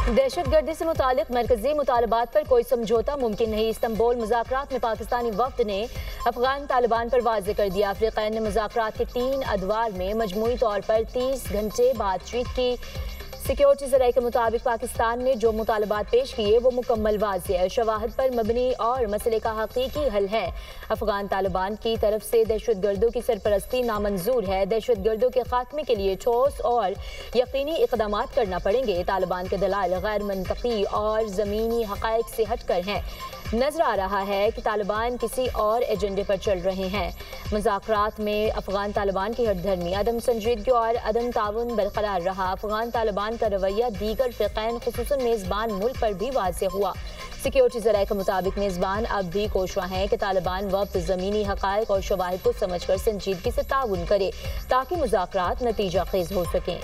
दहशतगर्दी से मुतालिक मरकजी मुतालबात पर कोई समझौता मुमकिन नहीं। इस्तांबुल मुज़ाकरात में पाकिस्तानी वफ्द ने अफगान तालिबान पर वाज़े कर दिया। अफ्रीकैन ने मुज़ाकरात के 3 अदवार में मजमूई तौर पर 30 घंटे बातचीत की। सिक्योरिटी ज़राए के मुताबिक पाकिस्तान ने जो मुतालबात पेश किए वो मुकम्मल वाज़ेह है, शवाहद पर मबनी और मसले का हकीकी हल है। अफगान तालिबान की तरफ से दहशतगर्दों की सरपरस्ती नामंजूर है। दहशतगर्दों के खात्मे के लिए ठोस और यकीनी इक़दाम करना पड़ेंगे। तालिबान के दलाल गैर मंतकी और ज़मीनी हक़ाइक़ से हटकर हैं। नजर आ रहा है कि तालिबान किसी और एजेंडे पर चल रहे हैं। मुज़ाकरात में अफगान तालिबान की हठधर्मी, अदम संजीदगी और अदम ताउन बरकरार रहा। अफगान तालिबान का रवैया दीगर फ़िरक़ैन खुसूसन मेज़बान मुल्क पर भी वाज़ेह हुआ। सिक्योरिटी ज़राए के मुताबिक मेज़बान अब भी कोशिश हैं कि तालिबान वक्त ज़मीनी हक़ाइक़ और शवाहिद को समझकर संजीदगी से ताउन करे ताकि मुज़ाकरात नतीजा खेज़ हो सकें।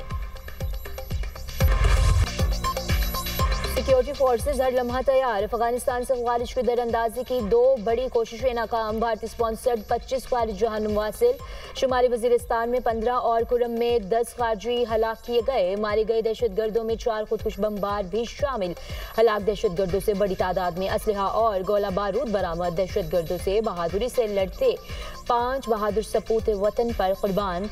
सिक्योरिटी फोर्सेज हर लम्हा तैयार। अफगानिस्तान से ख़वारिज की दरअंदाजी की 2 बड़ी कोशिशें नाकाम। भारतीय स्पॉन्सर्ड 25 ख़वारिज जहन्नुम वासिल। शुमारी वज़ीरिस्तान में 15 और कुरम में 10 ख़ारजी हलाक किए गए। मारे गए दहशतगर्दों में 4 खुदकुश बमबार भी शामिल। हलाक दहशतगर्दों से बड़ी तादाद में असलहा और गोला बारूद बरामद। दहशतगर्दों से बहादुरी से लड़ते 5 बहादुर सपूत वतन पर कुर्बान।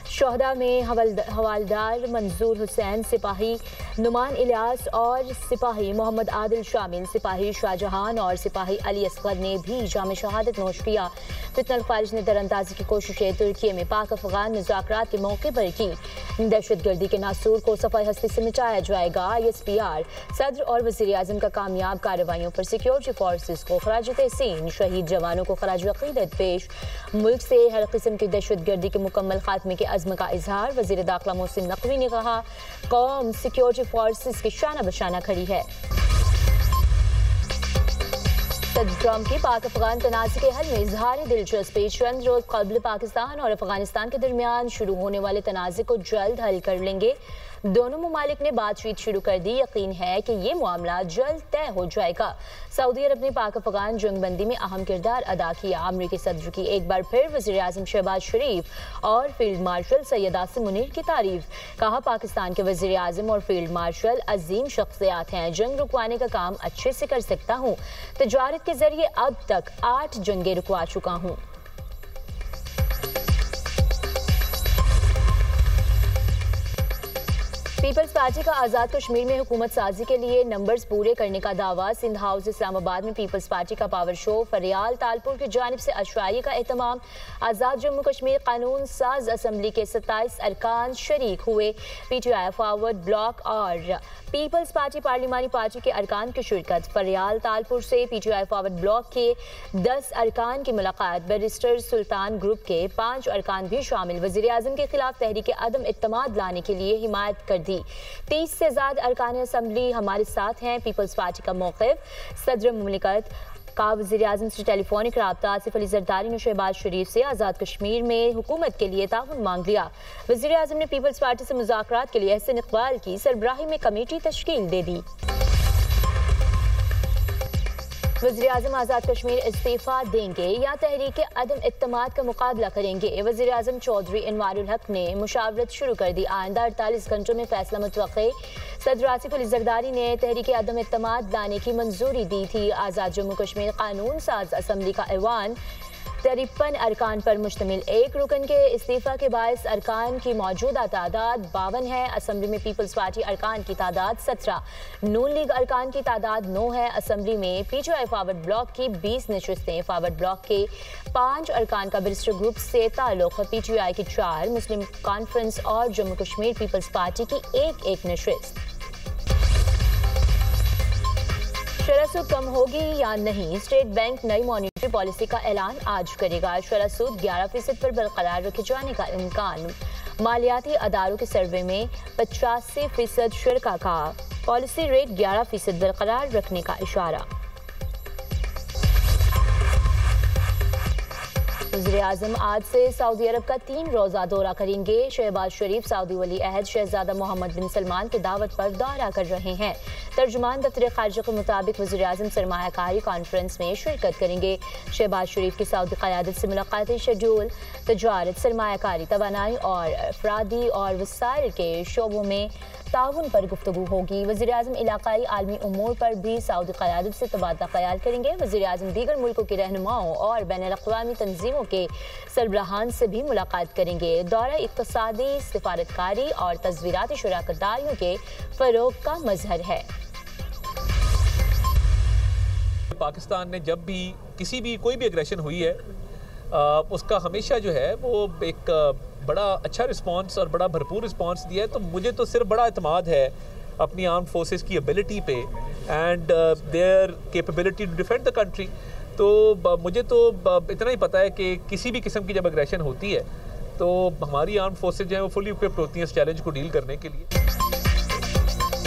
शोहदा में हवालदार मंजूर हुसैन, सिपाही नुमान इलियास और सिपाही मोहम्मद आदिल शामिल। सिपाही शाहजहान और सिपाही अली असगर ने भी जाम शहादत नोश किया। फितनल ख़ारिज ने दरअंदाजी की कोशिशें तुर्की में पाक अफगान मुज़ाकरात के मौके पर की। दहशतगर्दी के नासूर को सफ़ाई हस्ती से मिटाया जाएगा। ISPR सदर और वज़ीर आज़म का कामयाब कार्रवाइयों पर सिक्योरिटी फोर्सेस को खराज तहसीन। शहीद जवानों को खराज अक़ीदत पेश। मुल्क से हर किस्म की दहशतगर्दी के मुकम्मल खात्मे के अज़्म का इजहार। वज़ीर दाखिला मोहसिन नकवी ने कहा, कौम सिक्योरिटी फोर्सेस की शाना बशाना खड़ी है। सदर ट्रंप की पाक अफगान तनाज़े के हल में इजहार दिलचस्पी। चंद रोज कबल पाकिस्तान और अफगानिस्तान के दरमियान शुरू होने वाले तनाज़े को जल्द हल कर लेंगे। दोनों ममालिक ने बातचीत शुरू कर दी। यकीन है कि ये मामला जल्द तय हो जाएगा। सऊदी अरब ने पाक अफगान जंगबंदी में अहम किरदार अदा किया। अमरीकी सदर की एक बार फिर वज़ीर आज़म शहबाज शरीफ और फील्ड मार्शल सैयद आसिम मुनीर की तारीफ। कहा, पाकिस्तान के वज़ीर आज़म और फील्ड मार्शल अजीम शख्सियात हैं। जंग रुकवाने का काम अच्छे से कर सकता हूँ। तजारत के जरिए अब तक 8 जंगें रुकवा चुका हूँ। पीपल्स पार्टी का आज़ाद कश्मीर में हुकूमत साजी के लिए नंबर्स पूरे करने का दावा। सिंध हाउस इस्लामाबाद में पीपल्स पार्टी का पावर शो। फरियाल तालपुर की जानिब से अशराई का एहतमाम। आज़ाद जम्मू कश्मीर कानून साज असम्बली के 27 अरकान शरीक हुए। PTI फॉरवर्ड ब्लॉक और पीपल्स पार्टी पार्लिमानी पार्टी के अरकान की शिरकत। फरियाल तालपुर से PTI फॉरवर्ड ब्लॉक के 10 अरकान की मुलाकात। बैरिस्टर सुल्तान ग्रुप के 5 अरकान भी शामिल। वज़ीर आज़म के खिलाफ तहरीक अदम इत्तमाद लाने के लिए हिमायत कर दी। 30 से ज़्यादा अरकान असम्बली हमारे साथ हैं। पीपल्स पार्टी का मौक़िफ़। सदर मुमलिकत का वज़ीर आज़म से टेलीफोनिक रब्ता। आसिफ अली ज़रदारी ने शहबाज शरीफ से आज़ाद कश्मीर में हुकूमत के लिए ताउन मांग लिया। वज़ीर आज़म ने पीपल्स पार्टी से मुज़ाकरात के लिए एहसन इक़बाल की सरबराही में कमेटी तश्कील दे दी। वज़ीर आज़म आज़ाद कश्मीर इस्तीफ़ा देंगे या तहरीक अदम इत्तमाद का मुकाबला करेंगे। वज़ीर आज़म चौधरी इनवारुल हक ने मुशावरत शुरू कर दी। आइंदा 48 घंटों में फैसला मुतवक्के। सदर आसिफ अली ज़रदारी ने तहरीक अदम इत्तमाद लाने की मंजूरी दी थी। आज़ाद जम्मू कश्मीर कानून साज असम्बली का ऐवान 53 अरकान पर मुश्तमिल। एक रुकन के इस्तीफ़ा के बायस अरकान की मौजूदा तादाद 52 है। असम्बली में पीपल्स पार्टी अरकान की तादाद 17, नून लीग अरकान की तादाद 9 है। असम्बली में PTI फॉरवर्ड ब्लॉक की 20 नशिस्तें। फॉरवर्ड ब्लॉक के 5 अरकान का बैरिस्टर ग्रुप से ताल्लुक़। PTI की 4, मुस्लिम कॉन्फ्रेंस और जम्मू कश्मीर पीपल्स पार्टी की एक नशिस्त। शरह सूद कम होगी या नहीं, स्टेट बैंक नई मॉनिटरी पॉलिसी का ऐलान आज करेगा। शरह सूद 11% पर बरकरार रखे जाने का इम्कान। मालियाती अदारों के सर्वे में 85% शुरका का पॉलिसी रेट 11% बरकरार रखने का इशारा। वज़ीर-ए-आज़म आज से सऊदी अरब का 3 रोज़ा दौरा करेंगे। शहबाज शरीफ सऊदी वली अहद शहजादा मोहम्मद बिन सलमान की दावत पर दौरा कर रहे हैं। तर्जुमान दफ्तर खारजा के मुताबिक वज़ीर-ए-आज़म सरमायाकारी कॉन्फ्रेंस में शिरकत करेंगे। शहबाज शरीफ की सऊदी क़यादत से मुलाकाती शेड्यूल तजारत, सरमायाकारी, तवानाई और अफरादी और वसाइल के शोबों में ताउन पर गुफ्तगू होगी। वज़ीर-ए-आज़म इलाकाई आलमी उमूर पर भी सऊदी क़यादत से तबादला ख्याल करेंगे। वज़ीर-ए-आज़म दीगर मुल्कों के रहनुमाओं और बैनुल-अक़वामी तंजीमों के सरबराहान से भी मुलाकात करेंगे। दौरा इक़्तिसादी, सिफारतकारी और तज़वीराती शराकतदारियों के फ़रोग़ का मज़हर है। पाकिस्तान ने जब भी किसी भी कोई भी एग्रेशन हुई है उसका हमेशा जो है वो एक बड़ा अच्छा रिस्पांस और बड़ा भरपूर रिस्पांस दिया है। तो मुझे तो सिर्फ बड़ा इत्मीनान है अपनी आर्म्ड फोर्सेस की एबिलिटी पे and their capability to defend the country. तो मुझे तो इतना ही पता है कि किसी भी किस्म की जब एग्रेशन होती है तो हमारी आर्म्ड फोर्सेस जो है वो फुली इक्विप्ड होती हैं इस चैलेंज को डील करने के लिए।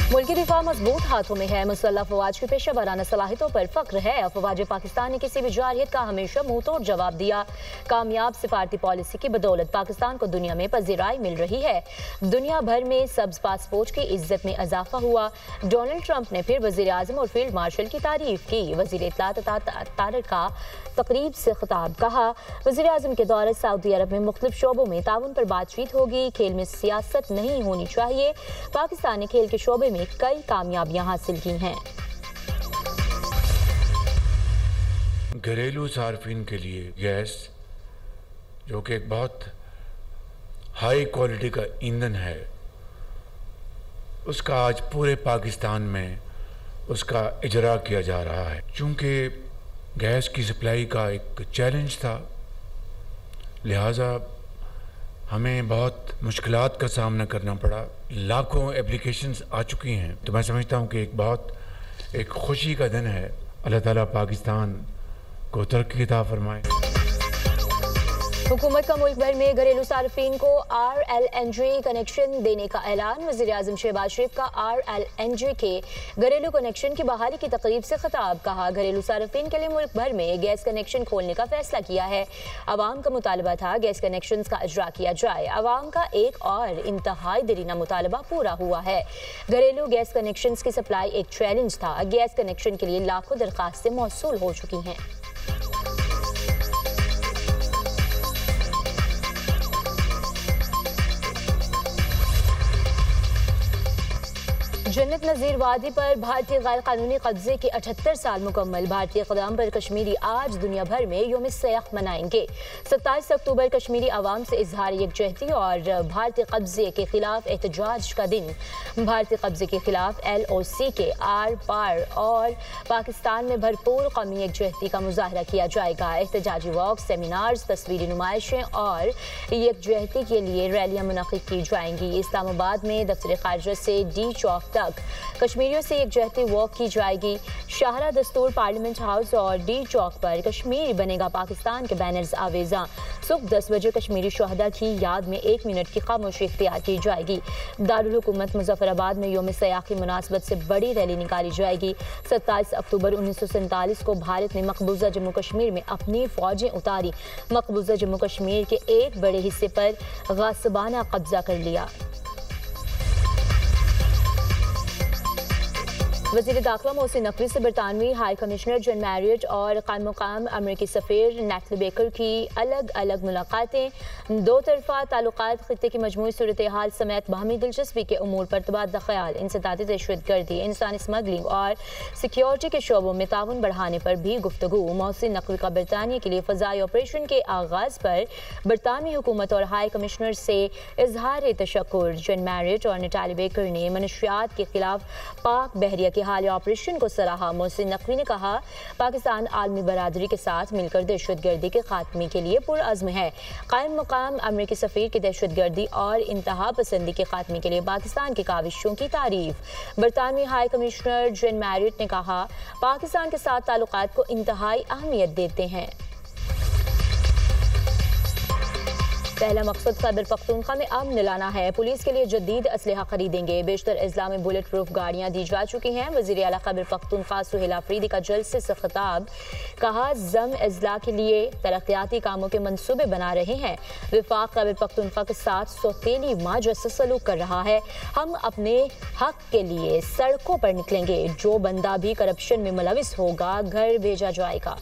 मुल्की दिफा मजबूत हाथों में है। मुसल्लह अफवाज की पेशा वराना सलाहियतों पर फख्र है। अफवाज पाकिस्तान ने किसी भी जारियत का हमेशा मुंह तोड़ जवाब दिया। कामयाब सिफारती पॉलिसी की बदौलत पाकिस्तान को दुनिया में पजीराई मिल रही है। दुनिया भर में सब्ज पासपोर्ट की इज्जत में इजाफा हुआ। डोनाल्ड ट्रंप ने फिर वजीर आजम और फील्ड मार्शल की तारीफ की। वजीर इत्तलात तारिक का तकरीब से खिताब, कहा वजीर आजम के दौरे सऊदी अरब में मुख्तलिफ शोबों में ताउन पर बातचीत होगी। खेल में सियासत नहीं होनी चाहिए। पाकिस्तान ने खेल के शोबे में कई कामयाबियां हासिल की हैं। घरेलू सार्फिन के लिए गैस, जो कि एक बहुत हाई क्वालिटी का ईंधन है, उसका आज पूरे पाकिस्तान में उसका इजरा किया जा रहा है। चूँकि गैस की सप्लाई का एक चैलेंज था, लिहाजा हमें बहुत मुश्किलात का सामना करना पड़ा। लाखों एप्लीकेशंस आ चुकी हैं। तो मैं समझता हूँ कि एक खुशी का दिन है। अल्लाह ताला पाकिस्तान को तरक्की अता फरमाए। हुकूमत का मुल्क भर में घरेलू सार्फिन को RLNG कनेक्शन देने का ऐलान। वज़ीर आज़म शहबाज शरीफ का RLNG के घरेलू कनेक्शन की बहाली की तकरीब से खिताब, कहा घरेलू सार्फिन के लिए मुल्क भर में गैस कनेक्शन खोलने का फैसला किया है। अवाम का मुतालबा था गैस कनेक्शन का इजरा किया जाए। अवाम का एक और इंतहाई दरीना मुतालबा पूरा हुआ है। घरेलू गैस कनेक्शन की सप्लाई एक चैलेंज था। गैस कनेक्शन के लिए लाखों दरखास्तें मौसूल हो चुकी हैं। जन्नत नज़ीर वादी पर भारतीय गैर कानूनी कब्जे के 78 साल मुकम्मल। भारतीय क़याम पर कश्मीरी आज दुनिया भर में यौम सयाह मनाएंगे। 27 अक्टूबर कश्मीरी आवाम से इजहार यकजहती और भारतीय कब्जे के खिलाफ एहतजाज का दिन। भारतीय कब्जे के खिलाफ LOC के आर पार और पाकिस्तान में भरपूर कौमी यकजहती का मुजाहरा किया जाएगा। एहतजाजी वॉक, सेमिनार्स, तस्वीरी नुमाइशें और यकजहती के लिए रैलियाँ मुनक़िद की जाएंगी। इस्लामाबाद में दफ्तर खारजा से D चौक तक कश्मीरियों से यकजहती वॉक की जाएगी। शाहरा दस्तूर, पार्लियामेंट हाउस और D चौक पर कश्मीर बनेगा पाकिस्तान के बैनर्स आवेजा। सुबह 10 बजे कश्मीरी शहदा की याद में 1 मिनट की खामोशी इख्तियार की जाएगी। दारुल हुकूमत मुजफ्फराबाद में यौम सयाह की मुनासबत से बड़ी रैली निकाली जाएगी। 27 अक्टूबर 1947 को भारत ने मकबूजा जम्मू कश्मीर में अपनी फौजें उतारी। मकबूजा जम्मू कश्मीर के एक बड़े हिस्से पर गासिबाना कब्जा कर लिया। वज़ीर दाखिला मोहसिन नकवी से बरतानवी हाई कमिश्नर जॉन मैरियट और कायम मुकाम अमरीकी सफ़ीर नेटली बेकर की अलग अलग मुलाकातें। दो तरफा ताल्लुकात, खित्ते की मजमूई सूरत हाल समेत बाहमी दिलचस्पी के उमूर पर तबादला ख्याल, इंसदादी दहशतगर्दी, इंसानी स्मगलिंग और सिक्योरिटी के शोबों में ताउन बढ़ाने पर भी गुफ्तगू। मोहसिन नकवी का बरतानिया के लिए फ़ज़ाई ऑपरेशन के आगाज़ पर बरतानवी हुकूमत और हाई कमिश्नर से इजहार तशक्कुर। जॉन मैरियट और नेटली बेकर ने मनशियात के खिलाफ पाक बहरिया के हाल ऑपरेशन को सराहा। मोहसिन नकवी ने कहा पाकिस्तान आलमी बरादरी के साथ मिलकर दहशतगर्दी के खात्मे के लिए पुरअज़्म है। कायम मुकाम अमरीकी सफ़ीर की दहशतगर्दी और इंतहा पसंदी के खात्मे के लिए पाकिस्तान की काविशों की तारीफ। बरतानवी हाई कमिश्नर जॉन मैरियट ने कहा पाकिस्तान के साथ ताल्लुकात को इंतहाई अहमियत देते हैं। पहला मकसद खैबर पख्तूनख्वा में अमन लाना है। पुलिस के लिए जदीद असलहा खरीदेंगे। बेशतर अजला में बुलेट प्रूफ गाड़ियां दी जा चुकी हैं। वज़ीर आला खैबर पख्तूनख्वा सुहेल आफरीदी का जलसे से खिताब। कहा, जम अजला के लिए तरक्याती कामों के मंसूबे बना रहे हैं। विफाक खैबर पख्तूनख्वा के साथ सौतेली माँ जैसा सलूक कर रहा है। हम अपने हक के लिए सड़कों पर निकलेंगे। जो बंदा भी करप्शन में मुलविस होगा घर भेजा जाएगा।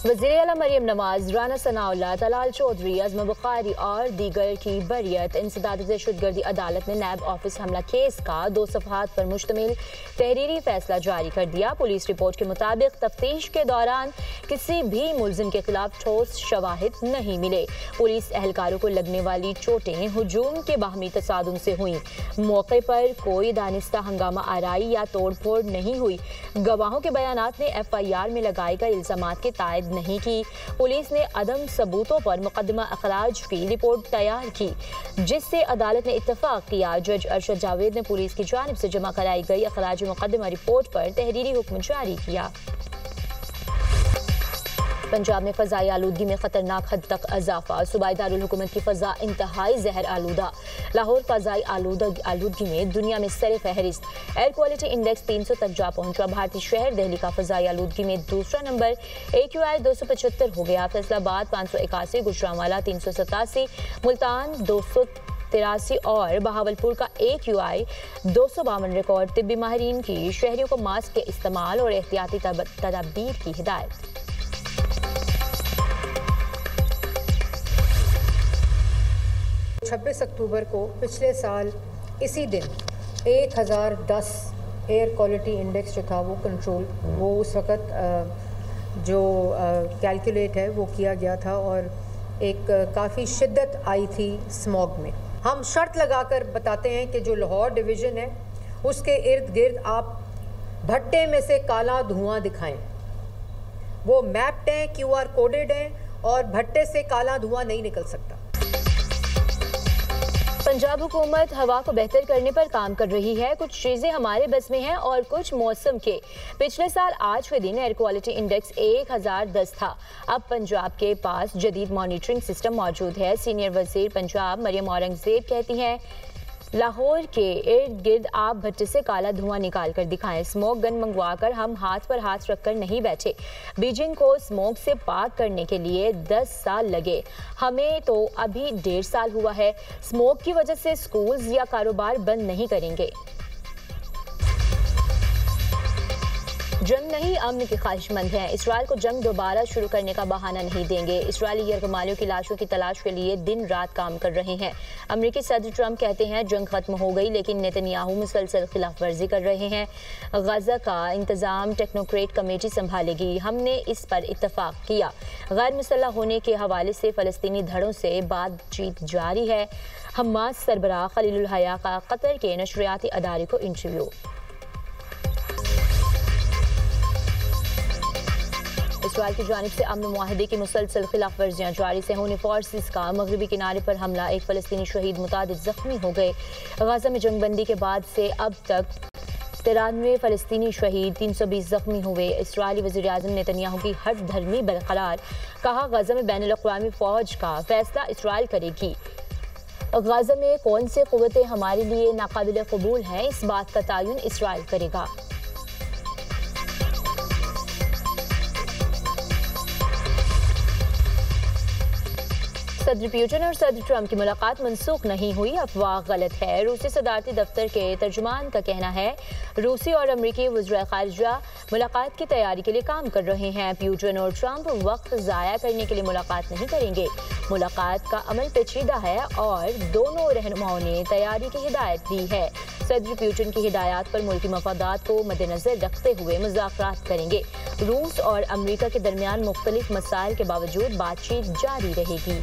वज़ीर आला मरियम नवाज, राना सनाउल्लाह, तलाल चौधरी, अज़मा बुखारी और दीगर की बरियत। इंसदाद दहशतगर्दी अदालत ने नैब ऑफिस हमला केस का 2 सफ़हात पर मुश्तमिल तहरीरी फैसला जारी कर दिया। पुलिस रिपोर्ट के मुताबिक तफ्तीश के दौरान किसी भी मुल्ज़िम के खिलाफ ठोस शवाहिद नहीं मिले। पुलिस एहलकारों को लगने वाली चोटें हुजूम के बाहमी तसादुम से हुई। मौके पर कोई दानिस्ता हंगामा आराई या तोड़ फोड़ नहीं हुई। गवाहों के बयानात ने FIR में लगाए गए इल्ज़ामात के तायद नहीं की। पुलिस ने अदम सबूतों पर मुकदमा अखराज की रिपोर्ट तैयार की, जिससे अदालत ने इत्तफाक किया। जज अरशद जावेद ने पुलिस की जानिब से जमा कराई गई अखराज मुकदमा रिपोर्ट पर तहरीरी हुक्म जारी किया। पंजाब में फ़ज़ाई आलूदगी में खतरनाक हद तक इजाफा। सूबाई दारुल हुकूमत की फ़ज़ा इंतहाई जहर आलूदा। लाहौर फ़ज़ाई आलूदगी में दुनिया में सरे फहरिस्त। एयर क्वालिटी इंडेक्स 300 तक जा पहुंचा। भारतीय शहर दिल्ली का फ़ज़ाई आलूदगी में दूसरा नंबर। AQI 275 हो गया। फैसलाबाद 581, गुजरांवाला 387, मुल्तान 283 और बहावलपुर का AQI 252 रिकॉर्ड। तिब्बी माहिरीन की शहरियों को मास्क के इस्तेमाल और एहतियाती तदाबीर की हिदायत। 26 अक्टूबर को पिछले साल इसी दिन 1010 एयर क्वालिटी इंडेक्स जो था वो उस वक़्त जो कैलकुलेट है वो किया गया था और एक काफ़ी शिद्दत आई थी स्मॉग में। हम शर्त लगाकर बताते हैं कि जो लाहौर डिवीज़न है उसके इर्द गिर्द आप भट्टे में से काला धुआं दिखाएं। वो मैप्ड हैं, QR कोडेड हैं और भट्टे से काला धुआं नहीं निकल सकता। पंजाब हुकूमत हवा को बेहतर करने पर काम कर रही है। कुछ चीज़ें हमारे बस में हैं और कुछ मौसम के। पिछले साल आज के दिन एयर क्वालिटी इंडेक्स 1010 था। अब पंजाब के पास जदीद मॉनिटरिंग सिस्टम मौजूद है। सीनियर वज़ीर पंजाब मरियम औरंगज़ेब कहती हैं, लाहौर के इर्द गिर्द आप भट्टे से काला धुआं निकाल कर दिखाएं। स्मोक गन मंगवाकर हम हाथ पर हाथ रखकर नहीं बैठे। बीजिंग को स्मोक से पाक करने के लिए 10 साल लगे, हमें तो अभी 1.5 साल हुआ है। स्मोक की वजह से स्कूल्स या कारोबार बंद नहीं करेंगे। जंग नहीं, अमन की ख्वाहिशमंद हैं। इसराइल को जंग दोबारा शुरू करने का बहाना नहीं देंगे। इसराइली यरगमालियों की लाशों की तलाश के लिए दिन रात काम कर रहे हैं। अमेरिकी सदर ट्रंप कहते हैं जंग खत्म हो गई, लेकिन नेतन्याहू मुसलसल खिलाफ वर्जी कर रहे हैं। गजा का इंतजाम टेक्नोक्रेट कमेटी संभालेगी, हमने इस पर इत्तफाक किया। गैर मुसल्लह होने के हवाले से फ़लस्तीनी धड़ों से बातचीत जारी है। हमास सरबराह खलीलुल हया का कतर के नशरियाती अदारे को इंटरव्यू। इसराइल की जानिब से अमन मुआहदे की मुसलसल खिलाफ वर्जियाँ जारी से होने फोर्सेस का मगरबी किनारे पर हमला। एक फ़लस्तीनी शहीद, मुतादिद ज़ख्मी हो गए। गजा में जंगबंदी के बाद से अब तक 93 फ़लस्तीनी शहीद, 320 ज़ख्मी हुए। इसराइली वज़ीर आज़म नेतन्याहू की हर धर्मी बरकरार। कहा, गजा में बैनुल अक़वामी फ़ौज का फैसला इसराइल करेगी। गजा में कौन से क़ुव्वतें हमारे लिए नाकाबिल क़बूल हैं, इस बात का तयन इसराइल करेगा। सदर पुतिन और सदर ट्रंप की मुलाकात मनसूख नहीं हुई, अफवाह गलत है। रूसी सदारती दफ्तर के तर्जुमान का कहना है रूसी और अमरीकी वज़ीर ख़ारिजा मुलाकात की तैयारी के लिए काम कर रहे हैं। पुतिन और ट्रंप वक्त ज़ाया करने के लिए मुलाकात नहीं करेंगे। मुलाकात का अमल पेचीदा है और दोनों रहनुमाओं ने तैयारी की हिदायत दी है। सदर पुतिन की हिदायत पर मुल्की मफादात को मद्देनज़र रखते हुए मुज़ाकरात करेंगे। रूस और अमरीका के दरमियान मुख्तलिफ मसाइल के बावजूद बातचीत जारी रहेगी।